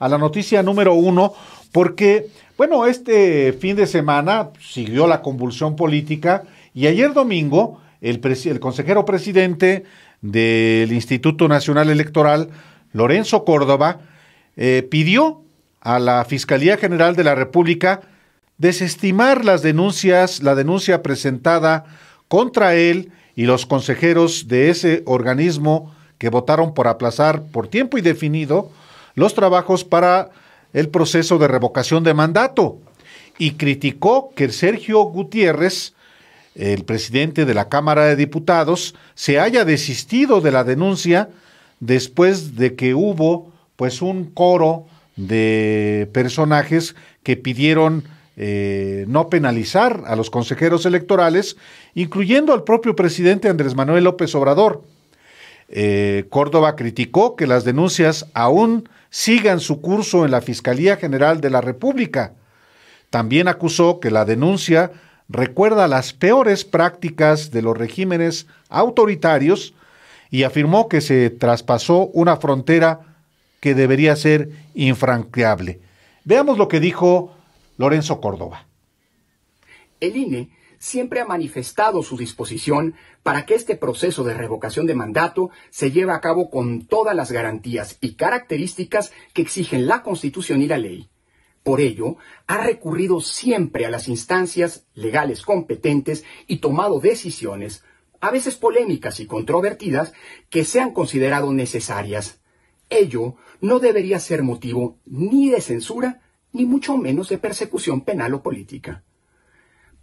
a la noticia número 1, porque, bueno, este fin de semana siguió la convulsión política y ayer domingo el consejero presidente del Instituto Nacional Electoral, Lorenzo Córdoba, pidió a la Fiscalía General de la República desestimar la denuncia presentada contra él y los consejeros de ese organismo que votaron por aplazar por tiempo indefinido los trabajos para el proceso de revocación de mandato, y criticó que Sergio Gutiérrez, el presidente de la Cámara de Diputados, se haya desistido de la denuncia después de que hubo pues un coro de personajes que pidieron no penalizar a los consejeros electorales, incluyendo al propio presidente Andrés Manuel López Obrador. Córdoba criticó que las denuncias aún sigan su curso en la Fiscalía General de la República. También acusó que la denuncia recuerda las peores prácticas de los regímenes autoritarios y afirmó que se traspasó una frontera que debería ser infranqueable. Veamos lo que dijo Lorenzo Córdoba. El INE siempre ha manifestado su disposición para que este proceso de revocación de mandato se lleve a cabo con todas las garantías y características que exigen la Constitución y la ley. Por ello, ha recurrido siempre a las instancias legales competentes y tomado decisiones, a veces polémicas y controvertidas, que se han considerado necesarias. Ello no debería ser motivo ni de censura, ni mucho menos de persecución penal o política.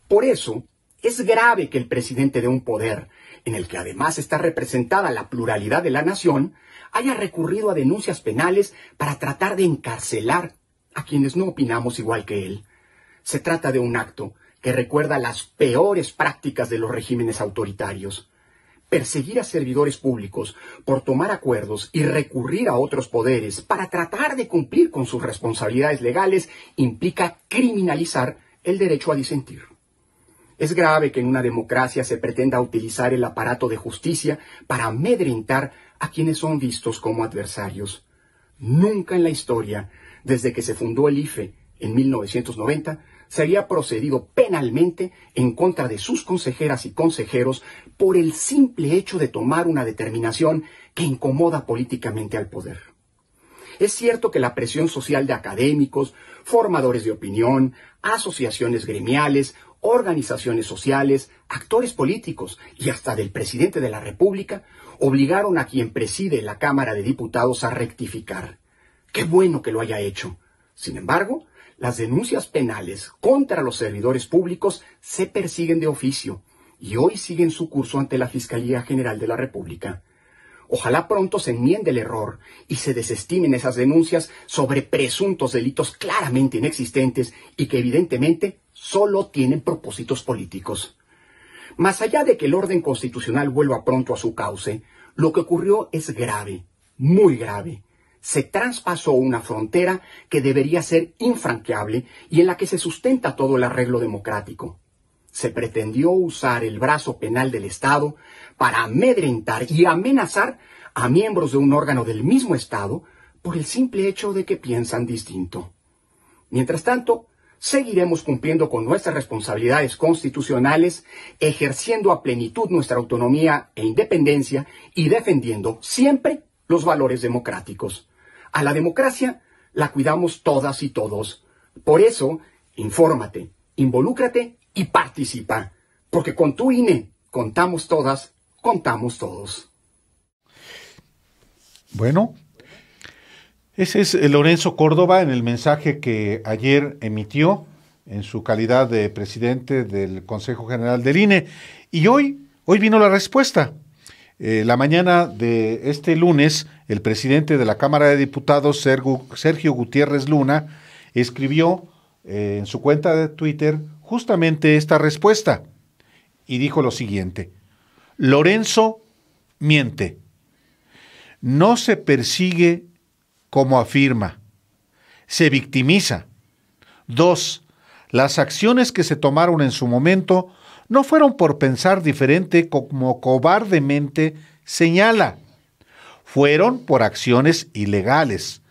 Por eso, es grave que el presidente de un poder, en el que además está representada la pluralidad de la nación, haya recurrido a denuncias penales para tratar de encarcelar a quienes no opinamos igual que él. Se trata de un acto que recuerda las peores prácticas de los regímenes autoritarios. Perseguir a servidores públicos por tomar acuerdos y recurrir a otros poderes para tratar de cumplir con sus responsabilidades legales implica criminalizar el derecho a disentir. Es grave que en una democracia se pretenda utilizar el aparato de justicia para amedrentar a quienes son vistos como adversarios. Nunca en la historia, desde que se fundó el IFE en 1990, se había procedido penalmente en contra de sus consejeras y consejeros por el simple hecho de tomar una determinación que incomoda políticamente al poder. Es cierto que la presión social de académicos, formadores de opinión, asociaciones gremiales, organizaciones sociales, actores políticos y hasta del presidente de la República obligaron a quien preside la Cámara de Diputados a rectificar. ¡Qué bueno que lo haya hecho! Sin embargo, las denuncias penales contra los servidores públicos se persiguen de oficio y hoy siguen su curso ante la Fiscalía General de la República. Ojalá pronto se enmiende el error y se desestimen esas denuncias sobre presuntos delitos claramente inexistentes y que evidentemente solo tienen propósitos políticos. Más allá de que el orden constitucional vuelva pronto a su cauce, lo que ocurrió es grave, muy grave. Se traspasó una frontera que debería ser infranqueable y en la que se sustenta todo el arreglo democrático. Se pretendió usar el brazo penal del Estado para amedrentar y amenazar a miembros de un órgano del mismo Estado por el simple hecho de que piensan distinto. Mientras tanto, seguiremos cumpliendo con nuestras responsabilidades constitucionales, ejerciendo a plenitud nuestra autonomía e independencia y defendiendo siempre los valores democráticos. A la democracia la cuidamos todas y todos. Por eso, infórmate, involúcrate y participa, porque con tu INE contamos todas, contamos todos. Bueno, ese es Lorenzo Córdoba en el mensaje que ayer emitió en su calidad de presidente del Consejo General del INE. Y hoy vino la respuesta. La mañana de este lunes, el presidente de la Cámara de Diputados, Sergio Gutiérrez Luna, escribió en su cuenta de Twitter justamente esta respuesta y dijo lo siguiente: Lorenzo miente. No se persigue como afirma, se victimiza. 2. Las acciones que se tomaron en su momento no fueron por pensar diferente como cobardemente señala. Fueron por acciones ilegales.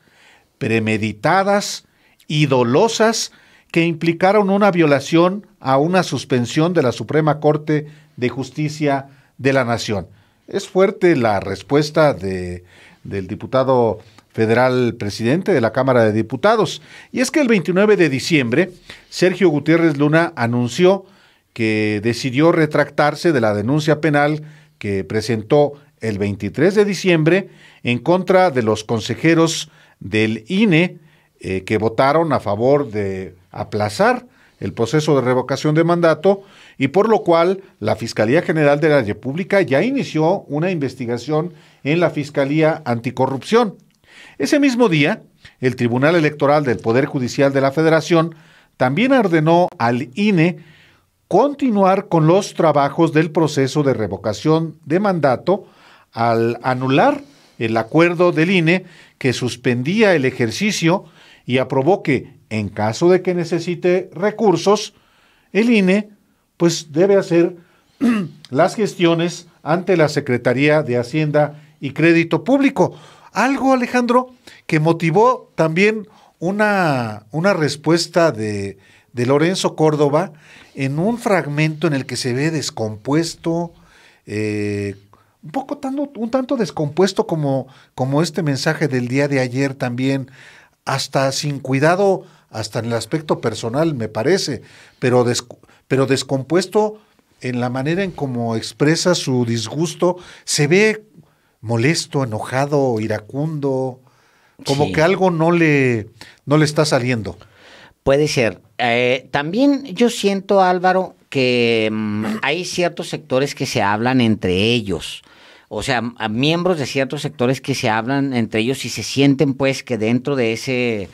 premeditadas y dolosas que implicaron una violación a una suspensión de la Suprema Corte de Justicia de la Nación. Es fuerte la respuesta del diputado federal presidente de la Cámara de Diputados. Y es que el 29 de diciembre, Sergio Gutiérrez Luna anunció que decidió retractarse de la denuncia penal que presentó el 23 de diciembre en contra de los consejeros del INE que votaron a favor de aplazar el proceso de revocación de mandato, y por lo cual la Fiscalía General de la República ya inició una investigación en la Fiscalía Anticorrupción. Ese mismo día, el Tribunal Electoral del Poder Judicial de la Federación también ordenó al INE continuar con los trabajos del proceso de revocación de mandato al anular el acuerdo del INE que suspendía el ejercicio y aprobó que, en caso de que necesite recursos, el INE pues debe hacer las gestiones ante la Secretaría de Hacienda y Crédito Público. Algo, Alejandro, que motivó también una respuesta de Lorenzo Córdoba en un fragmento en el que se ve descompuesto, un tanto descompuesto como este mensaje del día de ayer también, hasta sin cuidado, hasta en el aspecto personal, me parece, pero descompuesto en la manera en cómo expresa su disgusto. Se ve molesto, enojado, iracundo, como Sí. que algo no le está saliendo. Puede ser. También yo siento, Álvaro, que hay ciertos sectores que se hablan entre ellos. O sea, a miembros de ciertos sectores que se hablan entre ellos y se sienten pues que dentro de ese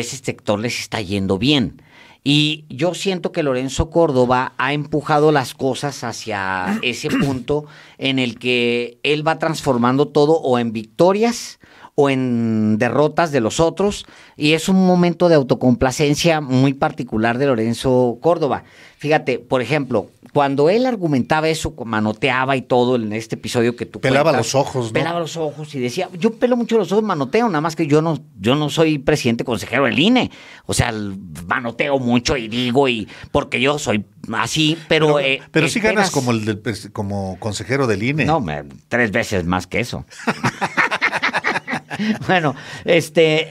sector les está yendo bien. Y yo siento que Lorenzo Córdoba ha empujado las cosas hacia ese punto en el que él va transformando todo o en victorias o en derrotas de los otros, y es un momento de autocomplacencia muy particular de Lorenzo Córdoba. Fíjate, por ejemplo, cuando él argumentaba eso, manoteaba y todo en este episodio que tú Pelaba cuentas, los ojos, ¿no? pelaba los ojos y decía, yo pelo mucho los ojos, manoteo, nada más que yo no soy presidente consejero del INE. O sea, manoteo mucho y digo, y porque yo soy así, pero sí ganas como consejero del INE. No, 3 veces más que eso. Bueno,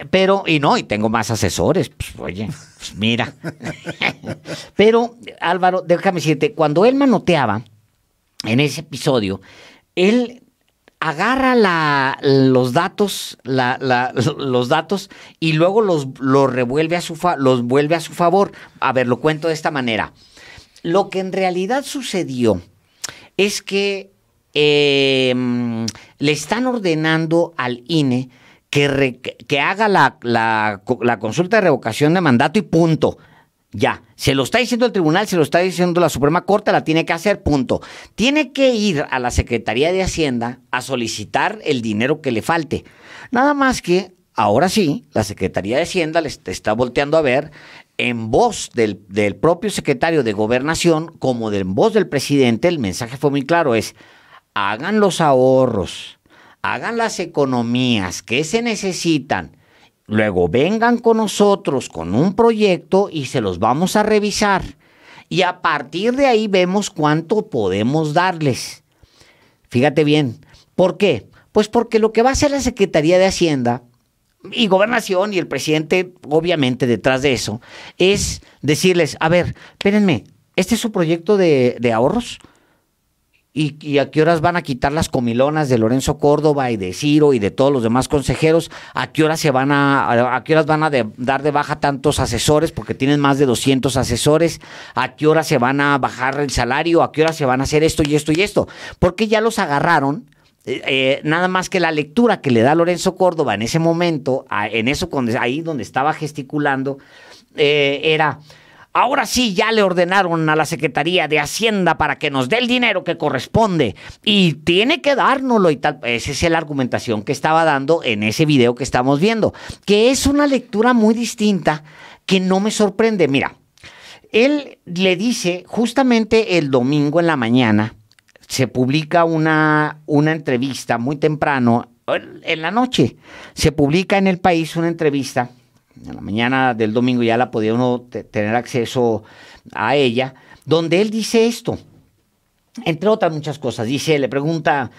pero, y tengo más asesores, pues, oye, pues mira. Pero, Álvaro, déjame decirte, cuando él manoteaba en ese episodio, él agarra los datos y luego los vuelve a su favor. A ver, lo cuento de esta manera. Lo que en realidad sucedió es que le están ordenando al INE que haga la consulta de revocación de mandato y punto. Ya, se lo está diciendo el tribunal, se lo está diciendo la Suprema Corte, la tiene que hacer, punto. Tiene que ir a la Secretaría de Hacienda a solicitar el dinero que le falte. Nada más que, ahora sí, la Secretaría de Hacienda le está volteando a ver en voz del propio secretario de Gobernación, como en voz del presidente. El mensaje fue muy claro, hagan los ahorros, hagan las economías que se necesitan, luego vengan con nosotros con un proyecto y se los vamos a revisar. Y a partir de ahí vemos cuánto podemos darles. Fíjate bien, ¿por qué? Pues porque lo que va a hacer la Secretaría de Hacienda y Gobernación y el presidente, obviamente detrás de eso, es decirles, a ver, espérenme, ¿este es su proyecto de ahorros? ¿Y a qué horas van a quitar las comilonas de Lorenzo Córdoba y de Ciro y de todos los demás consejeros? ¿A qué horas van a dar de baja tantos asesores? Porque tienen más de 200 asesores. ¿A qué horas se van a bajar el salario? ¿A qué horas se van a hacer esto y esto y esto? Porque ya los agarraron. Nada más que la lectura que le da Lorenzo Córdoba en ese momento, ahí donde estaba gesticulando, era... Ahora sí, ya le ordenaron a la Secretaría de Hacienda para que nos dé el dinero que corresponde y tiene que dárnoslo y tal. Esa es la argumentación que estaba dando en ese video que estamos viendo, que es una lectura muy distinta que no me sorprende. Mira, él le dice justamente el domingo en la mañana, se publica una entrevista muy temprano en la noche se publica en El País una entrevista, en la mañana del domingo ya la podía uno tener acceso a ella, donde él dice esto. Entre otras muchas cosas, dice, le pregunta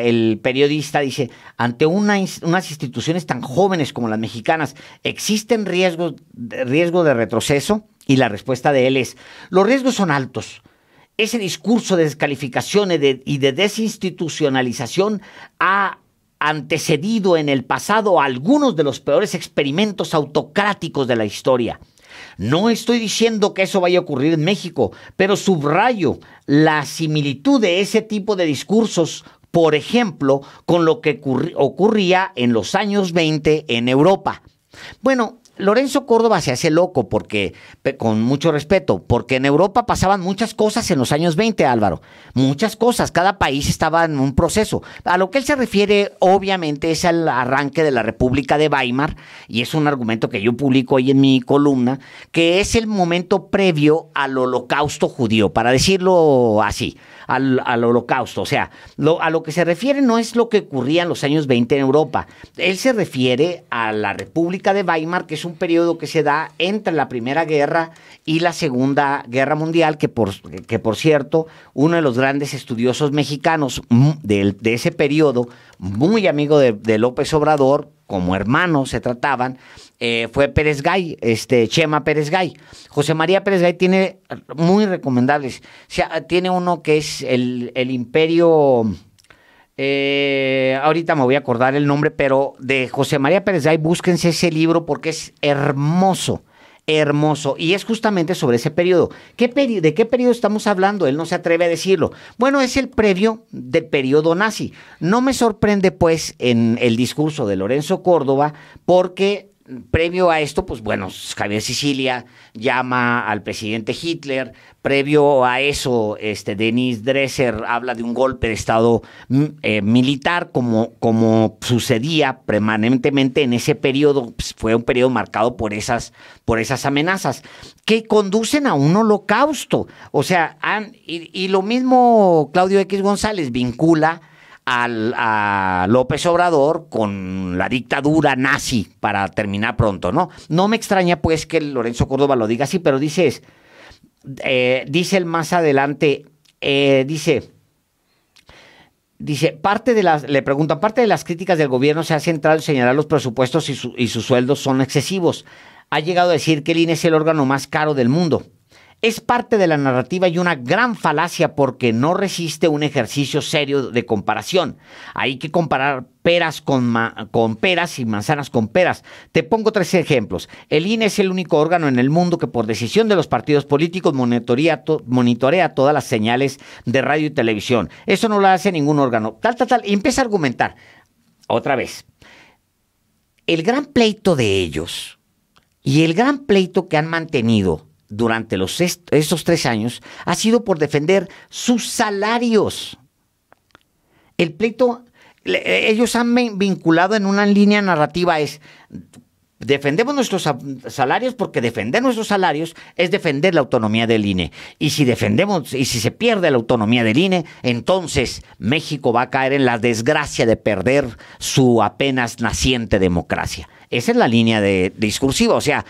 el periodista, dice, ante unas instituciones tan jóvenes como las mexicanas, ¿existen riesgo de retroceso? Y la respuesta de él es, los riesgos son altos. Ese discurso de descalificación y de desinstitucionalización ha antecedido en el pasado a algunos de los peores experimentos autocráticos de la historia. No estoy diciendo que eso vaya a ocurrir en México, pero subrayo la similitud de ese tipo de discursos, por ejemplo, con lo que ocurría en los años 20 en Europa. Bueno, Lorenzo Córdoba se hace loco porque, con mucho respeto, porque en Europa pasaban muchas cosas en los años 20, Álvaro. Muchas cosas, cada país estaba en un proceso. A lo que él se refiere, obviamente, es al arranque de la República de Weimar, y es un argumento que yo publico hoy en mi columna, que es el momento previo al Holocausto judío, para decirlo así, al Holocausto. O sea, a lo que se refiere no es lo que ocurría en los años 20 en Europa. Él se refiere a la República de Weimar, que es un periodo que se da entre la Primera Guerra y la Segunda Guerra Mundial, que por cierto, uno de los grandes estudiosos mexicanos de ese periodo, muy amigo de López Obrador, como hermanos se trataban, fue Pérez Gay, Chema Pérez Gay. José María Pérez Gay tiene muy recomendables. O sea, tiene uno que es el Imperio... ahorita me voy a acordar el nombre, pero de José María Pérez Gay, búsquense ese libro porque es hermoso, hermoso, y es justamente sobre ese periodo. ¿De qué periodo estamos hablando? Él no se atreve a decirlo. Bueno, es el previo del periodo nazi. No me sorprende, pues, en el discurso de Lorenzo Córdoba, porque previo a esto, pues bueno, Javier Sicilia llama al presidente Hitler. Previo a eso, Denis Dresser habla de un golpe de estado militar, como sucedía permanentemente en ese periodo. Pues fue un periodo marcado por esas amenazas que conducen a un holocausto. O sea, y lo mismo Claudio X González vincula a López Obrador con la dictadura nazi, para terminar pronto, ¿no? No me extraña, pues, que Lorenzo Córdoba lo diga así, pero dice él más adelante, dice, le preguntan, parte de las críticas del gobierno se ha centrado en señalar los presupuestos y sus sueldos son excesivos. Ha llegado a decir que el INE es el órgano más caro del mundo. Es parte de la narrativa y una gran falacia porque no resiste un ejercicio serio de comparación. Hay que comparar peras con peras y manzanas con peras. Te pongo 3 ejemplos. El INE es el único órgano en el mundo que por decisión de los partidos políticos monitorea todas las señales de radio y televisión. Eso no lo hace ningún órgano. Y empieza a argumentar. Otra vez. El gran pleito de ellos y el gran pleito que han mantenido durante estos 3 años ha sido por defender sus salarios. El pleito, ellos han vinculado en una línea narrativa, es defendemos nuestros salarios porque defender nuestros salarios es defender la autonomía del INE. Y si se pierde la autonomía del INE, entonces México va a caer en la desgracia de perder su apenas naciente democracia. Esa es la línea discursiva, o sea,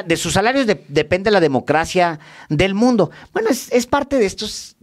de sus salarios depende la democracia del mundo. Bueno, es parte de estos,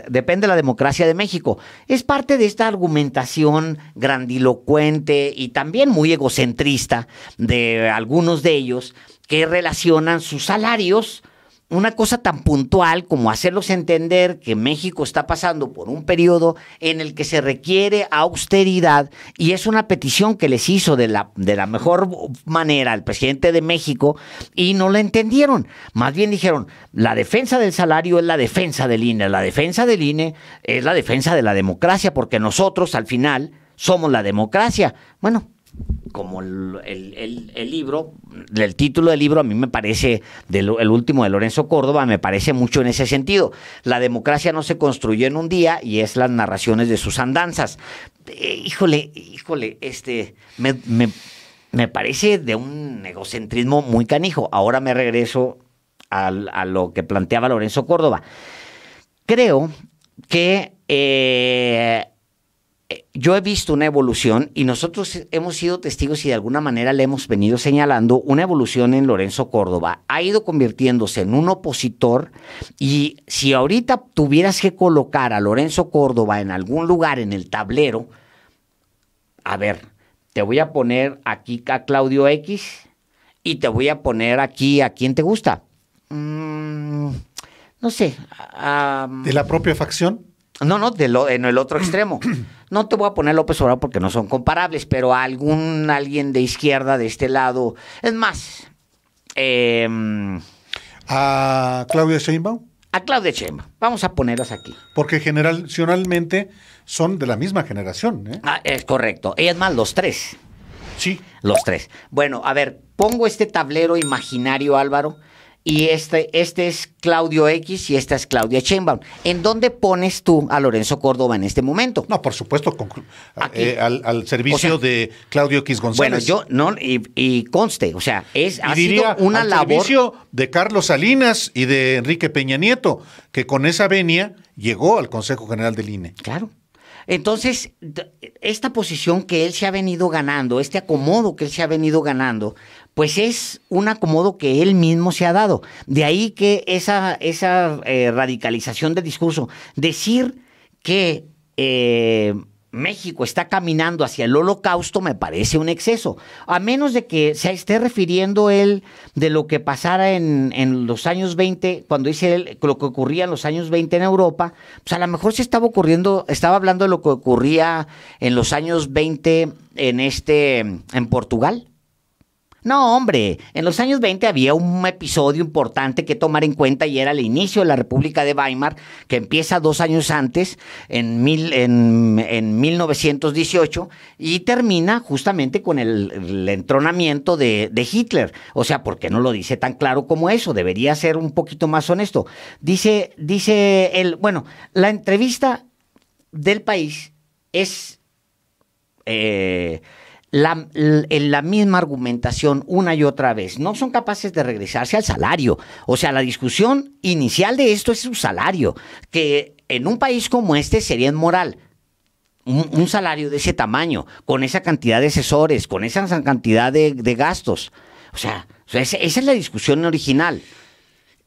depende la democracia de México. Es parte de esta argumentación grandilocuente y también muy egocentrista de algunos de ellos que relacionan sus salarios. Una cosa tan puntual como hacerlos entender que México está pasando por un periodo en el que se requiere austeridad, y es una petición que les hizo de la mejor manera el presidente de México, y no la entendieron. Más bien dijeron, la defensa del salario es la defensa del INE, la defensa del INE es la defensa de la democracia, porque nosotros al final somos la democracia. Bueno, como el libro, el título del libro a mí me parece, el último de Lorenzo Córdoba, me parece mucho en ese sentido. La democracia no se construyó en un día y es las narraciones de sus andanzas. Híjole, me parece de un egocentrismo muy canijo. Ahora me regreso a lo que planteaba Lorenzo Córdoba. Creo que yo he visto una evolución y nosotros hemos sido testigos y de alguna manera le hemos venido señalando una evolución en Lorenzo Córdoba. Ha ido convirtiéndose en un opositor y si ahorita tuvieras que colocar a Lorenzo Córdoba en algún lugar en el tablero, a ver, te voy a poner aquí a Claudio X y te voy a poner aquí a quién te gusta. No sé. ¿De la propia facción? No, en el otro extremo. No te voy a poner López Obrador porque no son comparables, pero a alguien de izquierda de este lado. Es más, ¿A Claudia Sheinbaum? a Claudia Sheinbaum. Vamos a ponerlas aquí. Porque generacionalmente son de la misma generación, ¿eh? Es correcto. Es más, los tres. Sí. Los tres. Bueno, a ver, pongo este tablero imaginario, Álvaro, y este es Claudio X y esta es Claudia Sheinbaum. ¿En dónde pones tú a Lorenzo Córdoba en este momento? No, por supuesto, Aquí. al servicio O sea, de Claudio X González. Bueno, y conste, o sea, ha diría sido una al labor. servicio de Carlos Salinas y de Enrique Peña Nieto, que con esa venia llegó al Consejo General del INE. Claro. Entonces, esta posición que él se ha venido ganando, este acomodo que él se ha venido ganando, pues es un acomodo que él mismo se ha dado. De ahí que esa radicalización de discurso, decir que México está caminando hacia el holocausto me parece un exceso, a menos de que se esté refiriendo él de lo que pasara en los años 20, cuando dice él lo que ocurría en los años 20 en Europa, pues a lo mejor estaba hablando de lo que ocurría en los años 20 en Portugal. No, hombre, en los años 20 había un episodio importante que tomar en cuenta y era el inicio de la República de Weimar, que empieza 2 años antes, en 1918, y termina justamente con el entronamiento de Hitler. O sea, ¿por qué no lo dice tan claro como eso? Debería ser un poquito más honesto. Dice él, bueno, la entrevista del País es la misma argumentación una y otra vez. No son capaces de regresarse al salario. O sea, la discusión inicial de esto es su salario, que en un país como este sería inmoral. Un salario de ese tamaño, con esa cantidad de asesores, con esa cantidad de gastos. O sea, esa es la discusión original.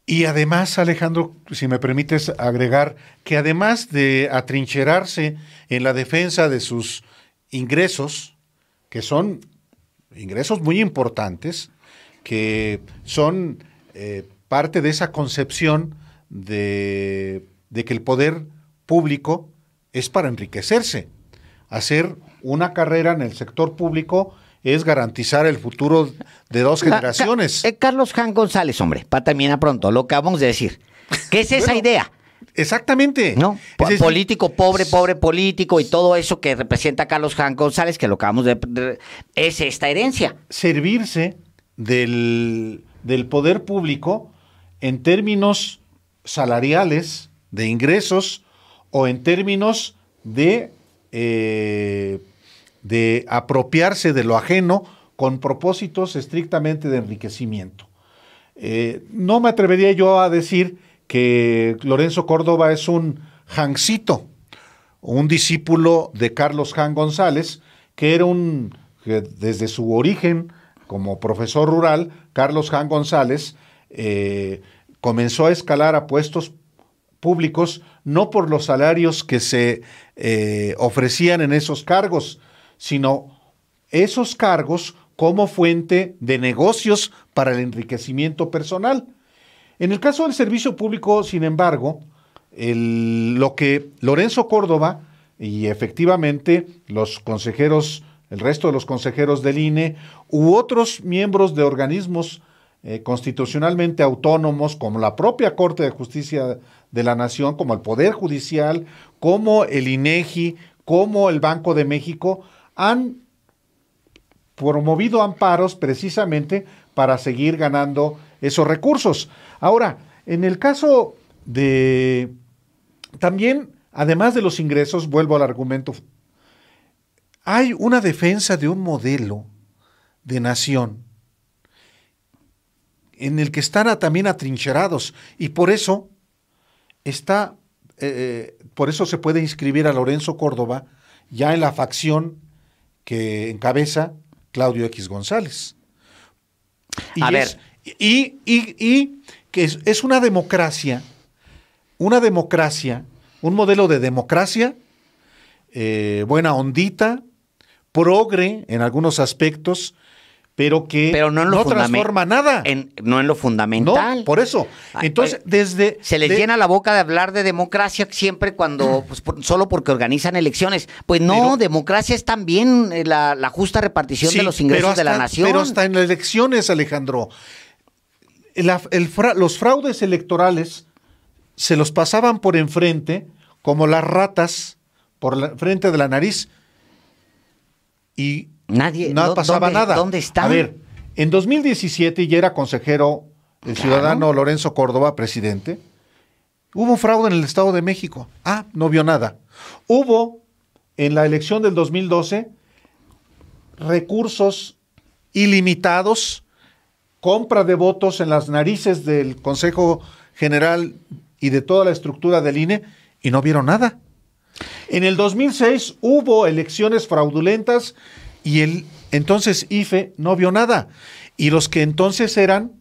Y además, Alejandro, si me permites agregar, que además de atrincherarse en la defensa de sus ingresos, que son ingresos muy importantes, que son parte de esa concepción de que el poder público es para enriquecerse. Hacer una carrera en el sector público es garantizar el futuro de 2 generaciones. Carlos Jan González, hombre, para terminar pronto, lo que acabamos de decir. ¿Qué es esa idea? Exactamente. ¿No? Político, pobre político y todo eso que representa Carlos Jan González, que lo acabamos es esta herencia. Servirse del poder público en términos salariales, de ingresos, o en términos de apropiarse de lo ajeno con propósitos estrictamente de enriquecimiento. No me atrevería yo a decir que Lorenzo Córdoba es un Jancito, un discípulo de Carlos Jan González, que desde su origen como profesor rural, Carlos Jan González comenzó a escalar a puestos públicos no por los salarios que se ofrecían en esos cargos, sino esos cargos como fuente de negocios para el enriquecimiento personal. En el caso del servicio público, sin embargo, lo que Lorenzo Córdoba y efectivamente los consejeros, el resto de los consejeros del INE u otros miembros de organismos constitucionalmente autónomos, como la propia Corte de Justicia de la Nación, como el Poder Judicial, como el INEGI, como el Banco de México, han promovido amparos precisamente para seguir ganando esos recursos. Ahora, en el caso de también, además de los ingresos, vuelvo al argumento, hay una defensa de un modelo de nación en el que están también atrincherados, y por eso se puede inscribir a Lorenzo Córdoba ya en la facción que encabeza Claudio X González. A ver. Y que es una democracia, un modelo de democracia, buena ondita, progre en algunos aspectos, pero que no transforma nada. No en lo fundamental. No, por eso. Entonces, se les llena la boca de hablar de democracia siempre cuando, solo porque organizan elecciones. Pues no, pero, democracia es también la justa repartición de los ingresos de la nación. Pero hasta en las elecciones, Alejandro, los fraudes electorales se los pasaban por enfrente, como las ratas, por la frente de la nariz, y no pasaba nada. ¿Dónde está? A ver, en 2017 ya era consejero el ciudadano Lorenzo Córdoba, presidente. Hubo un fraude en el Estado de México. No vio nada. Hubo, en la elección del 2012, recursos ilimitados, compra de votos en las narices del Consejo General y de toda la estructura del INE, y no vieron nada. En el 2006 hubo elecciones fraudulentas y el entonces IFE no vio nada. Y los que entonces eran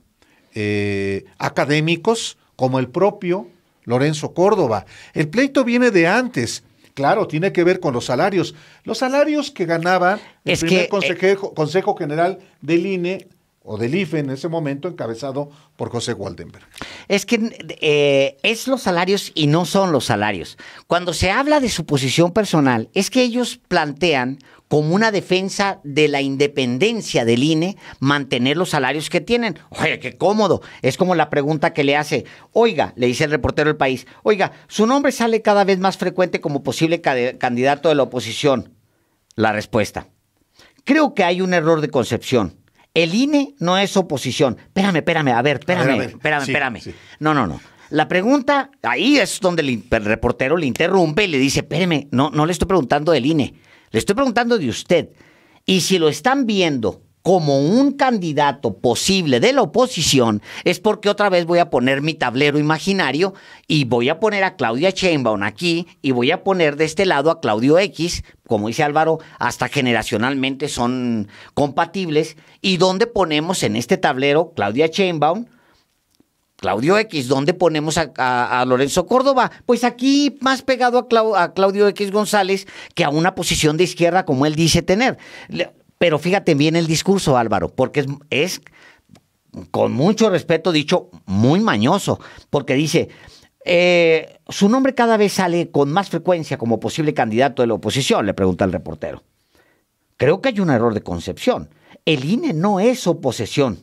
académicos, como el propio Lorenzo Córdoba. El pleito viene de antes. Claro, tiene que ver con los salarios. Los salarios que ganaba el primer Consejo General del INE o del IFE en ese momento, encabezado por José Waldenberg. Es que es los salarios y no son los salarios. Cuando se habla de su posición personal, es que ellos plantean como una defensa de la independencia del INE mantener los salarios que tienen. Oye, qué cómodo. Es como la pregunta que le hace, oiga, le dice el reportero del País, oiga, su nombre sale cada vez más frecuente como posible candidato de la oposición. La respuesta, creo que hay un error de concepción. El INE no es oposición. Espérame, a ver, espérame. Sí. No. La pregunta, ahí es donde el reportero le interrumpe y le dice, espérame, no le estoy preguntando del INE, le estoy preguntando de usted. Y si lo están viendo como un candidato posible de la oposición, es porque otra vez voy a poner mi tablero imaginario y voy a poner a Claudia Sheinbaum aquí y voy a poner de este lado a Claudio X, como dice Álvaro, hasta generacionalmente son compatibles. ¿Y dónde ponemos en este tablero Claudia Sheinbaum, Claudio X? ¿Dónde ponemos a Lorenzo Córdoba? Pues aquí más pegado a Claudio X González que a una posición de izquierda como él dice tener. Pero fíjate bien el discurso, Álvaro, porque es con mucho respeto dicho, muy mañoso, porque dice, su nombre cada vez sale con más frecuencia como posible candidato de la oposición, le pregunta el reportero. Creo que hay un error de concepción. El INE no es oposición.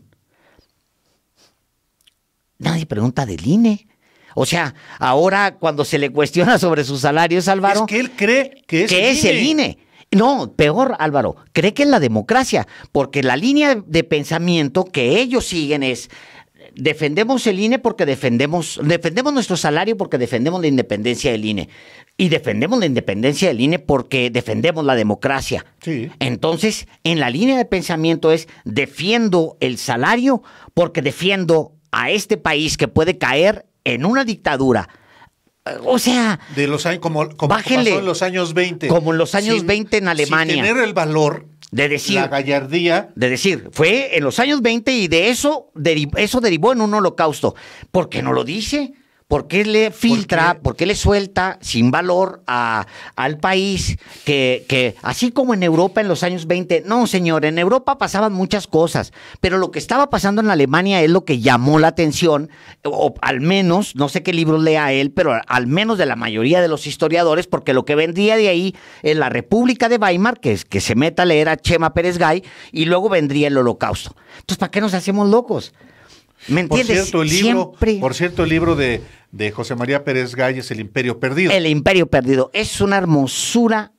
Nadie pregunta del INE. O sea, ahora cuando se le cuestiona sobre sus salarios, Álvaro... Es que él cree que es el INE. No, peor, Álvaro, cree que es la democracia, porque la línea de pensamiento que ellos siguen es, defendemos el INE porque defendemos nuestro salario porque defendemos la independencia del INE, y defendemos la independencia del INE porque defendemos la democracia. Sí. Entonces, en la línea de pensamiento es, defiendo el salario porque defiendo a este país que puede caer en una dictadura. O sea, de los años, como bájenle, pasó en los años 20. Como en los años 20 en Alemania. Sin tener el valor, de decir, la gallardía. De decir, fue en los años 20 y de eso derivó en un holocausto. ¿Por qué no lo dice? ¿Por qué le filtra, por qué le suelta sin valor al país que así como en Europa en los años 20? No, señor, en Europa pasaban muchas cosas, pero lo que estaba pasando en Alemania es lo que llamó la atención, o al menos, no sé qué libros lea él, pero al menos de la mayoría de los historiadores, porque lo que vendría de ahí es la República de Weimar, que se meta a leer a Chema Pérez Gay, y luego vendría el Holocausto. Entonces, ¿para qué nos hacemos locos? ¿Me entiendes? Por cierto, el libro de José María Pérez Gay es El Imperio Perdido. El Imperio Perdido. Es una hermosura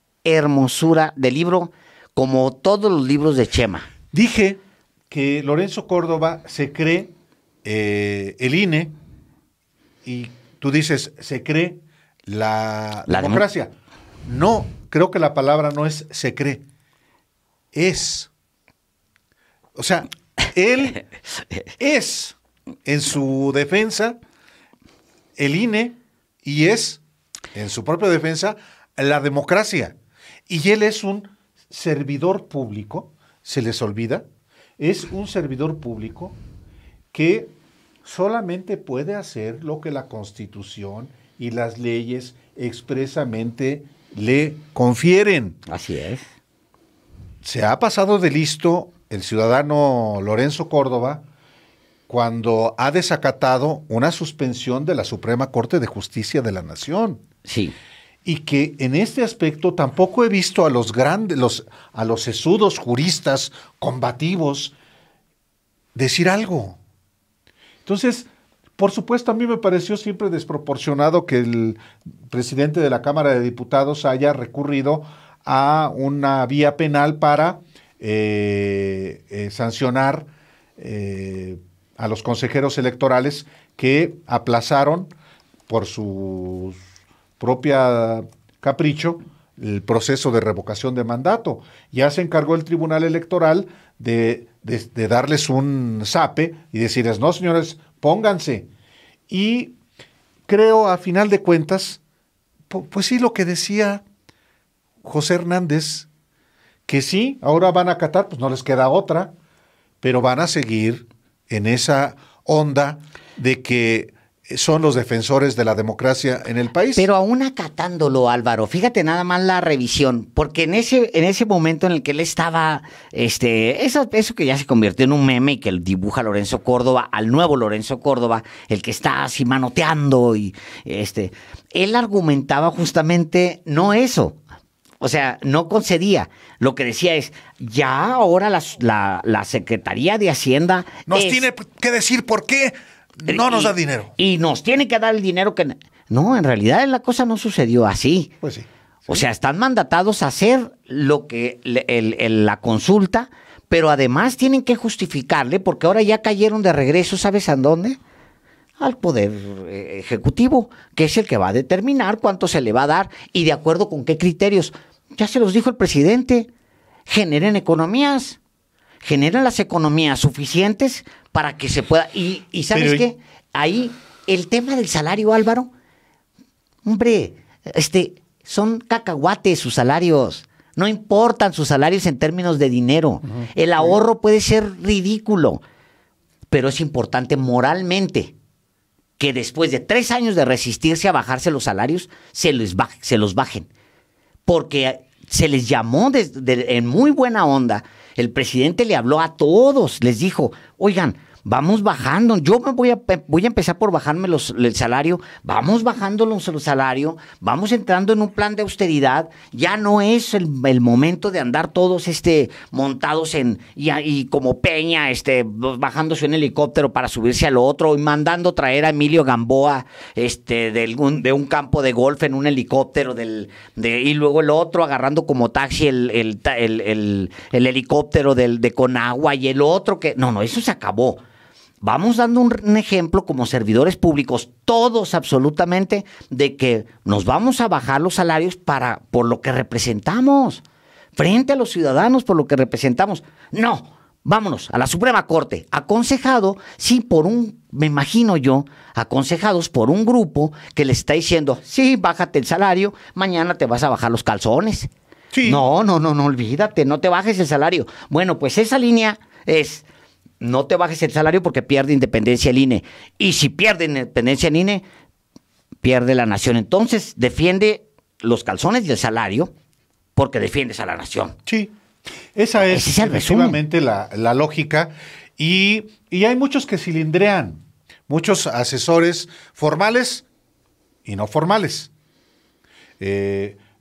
de libro, como todos los libros de Chema. Dije que Lorenzo Córdoba se cree el INE, y tú dices, se cree la democracia. No, creo que la palabra no es se cree, es. O sea, él es, en su defensa, el INE, y es, en su propia defensa, la democracia. Y él es un servidor público, se les olvida, es un servidor público que solamente puede hacer lo que la Constitución y las leyes expresamente le confieren. Así es. Se ha pasado de listo el ciudadano Lorenzo Córdoba cuando ha desacatado una suspensión de la Suprema Corte de Justicia de la Nación. Sí. Y que en este aspecto tampoco he visto a los grandes, a los sesudos juristas combativos decir algo. Entonces, por supuesto, a mí me pareció siempre desproporcionado que el presidente de la Cámara de Diputados haya recurrido a una vía penal para sancionar a los consejeros electorales que aplazaron por su propia capricho el proceso de revocación de mandato. Ya se encargó el Tribunal Electoral de darles un zape y decirles, no, señores, pónganse. Y creo, a final de cuentas, pues sí, lo que decía José Hernández, que sí, ahora van a acatar, pues no les queda otra, pero van a seguir en esa onda de que son los defensores de la democracia en el país. Pero aún acatándolo, Álvaro, fíjate nada más la revisión, porque en ese momento en el que él estaba, eso que ya se convirtió en un meme y que dibuja Lorenzo Córdoba, al nuevo Lorenzo Córdoba, el que está así manoteando y él argumentaba justamente no eso. O sea, no concedía. Lo que decía es, ya ahora la Secretaría de Hacienda nos tiene que decir por qué no nos da dinero. Y nos tiene que dar el dinero que... No, en realidad la cosa no sucedió así. Pues sí. O sea, están mandatados a hacer lo que la consulta, pero además tienen que justificarle, porque ahora ya cayeron de regreso, ¿sabes a dónde? Al Poder Ejecutivo, que es el que va a determinar cuánto se le va a dar y de acuerdo con qué criterios. Ya se los dijo el presidente, generen economías, generen las economías suficientes para que se pueda... Y ¿sabes qué? Ahí el tema del salario, Álvaro, hombre, son cacahuates sus salarios. No importan sus salarios en términos de dinero. Uh-huh. El ahorro puede ser ridículo, pero es importante moralmente que después de 3 años de resistirse a bajarse los salarios, se los bajen. Porque se les llamó en muy buena onda. El presidente le habló a todos, les dijo, oigan, vamos bajando, yo me voy a empezar por bajarme el salario, vamos bajando el salario, vamos entrando en un plan de austeridad, ya no es el momento de andar todos montados y como Peña, bajándose en helicóptero para subirse al otro y mandando traer a Emilio Gamboa de un campo de golf en un helicóptero y luego el otro agarrando como taxi el helicóptero de Conagua y el otro que... No, eso se acabó. Vamos dando un ejemplo como servidores públicos, todos absolutamente, de que nos vamos a bajar los salarios por lo que representamos, frente a los ciudadanos por lo que representamos. No, vámonos a la Suprema Corte, aconsejado, sí, me imagino yo, aconsejados por un grupo que les está diciendo, sí, bájate el salario, mañana te vas a bajar los calzones. Sí. No, olvídate, no te bajes el salario. Bueno, pues esa línea es... No te bajes el salario porque pierde independencia el INE. Y si pierde independencia el INE, pierde la nación. Entonces, defiende los calzones y el salario porque defiendes a la nación. Sí, esa es efectivamente la lógica. Y hay muchos que cilindrean, muchos asesores formales y no formales.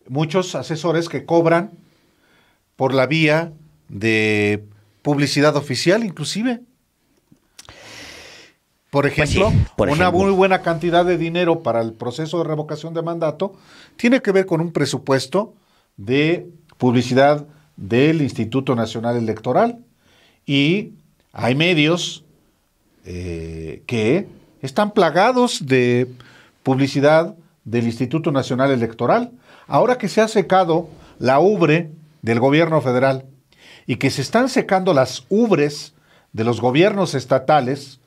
Muchos asesores que cobran por la vía de... publicidad oficial, inclusive. Por ejemplo, pues sí, una muy buena cantidad de dinero para el proceso de revocación de mandato tiene que ver con un presupuesto de publicidad del Instituto Nacional Electoral. Y hay medios que están plagados de publicidad del Instituto Nacional Electoral. Ahora que se ha secado la ubre del gobierno federal, y que se están secando las ubres de los gobiernos estatales,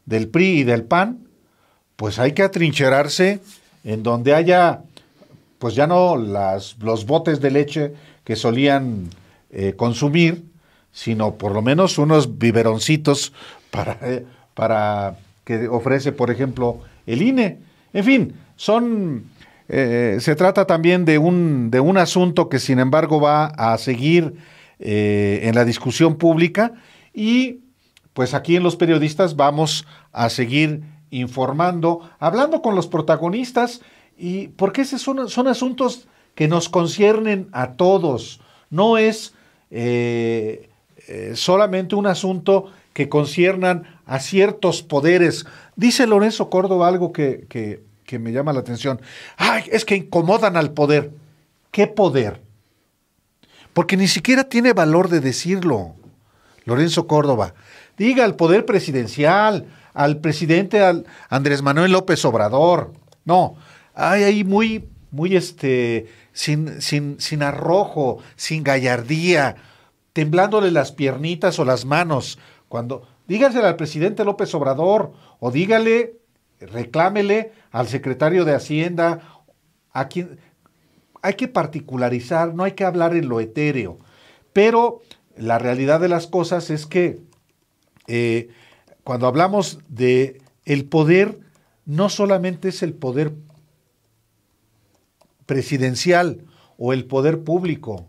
del PRI y del PAN, pues hay que atrincherarse en donde haya pues ya no los botes de leche que solían consumir, sino por lo menos unos biberoncitos para que ofrece, por ejemplo, el INE. En fin, se trata también de un asunto que, sin embargo, va a seguir en la discusión pública, y pues aquí en Los Periodistas vamos a seguir informando, hablando con los protagonistas, y porque esos son asuntos que nos conciernen a todos. No es solamente un asunto que conciernan a ciertos poderes. Dice Lorenzo Córdoba algo que me llama la atención. ¡Ay, es que incomodan al poder! ¿Qué poder? Porque ni siquiera tiene valor de decirlo, Lorenzo Córdoba. Diga al poder presidencial, al presidente Andrés Manuel López Obrador. No, hay ahí muy sin arrojo, sin gallardía, temblándole las piernitas o las manos. Dígaselo al presidente López Obrador, o reclámele al secretario de Hacienda, a quien hay que particularizar, no hay que hablar en lo etéreo. Pero la realidad de las cosas es que cuando hablamos de el poder, no solamente es el poder presidencial o el poder público.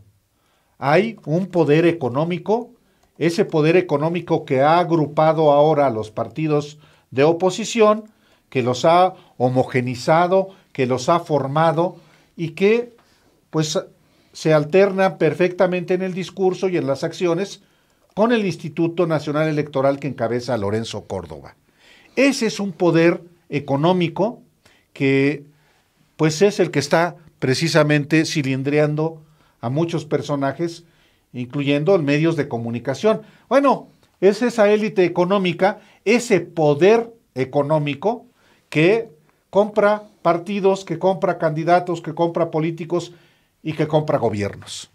Hay un poder económico, ese poder económico que ha agrupado ahora a los partidos de oposición, que los ha homogenizado, que los ha formado y que pues se alterna perfectamente en el discurso y en las acciones con el Instituto Nacional Electoral que encabeza Lorenzo Córdoba. Ese es un poder económico que pues es el que está precisamente cilindreando a muchos personajes, incluyendo medios de comunicación. Bueno, es esa élite económica, ese poder económico que compra partidos, que compra candidatos, que compra políticos y que compra gobiernos.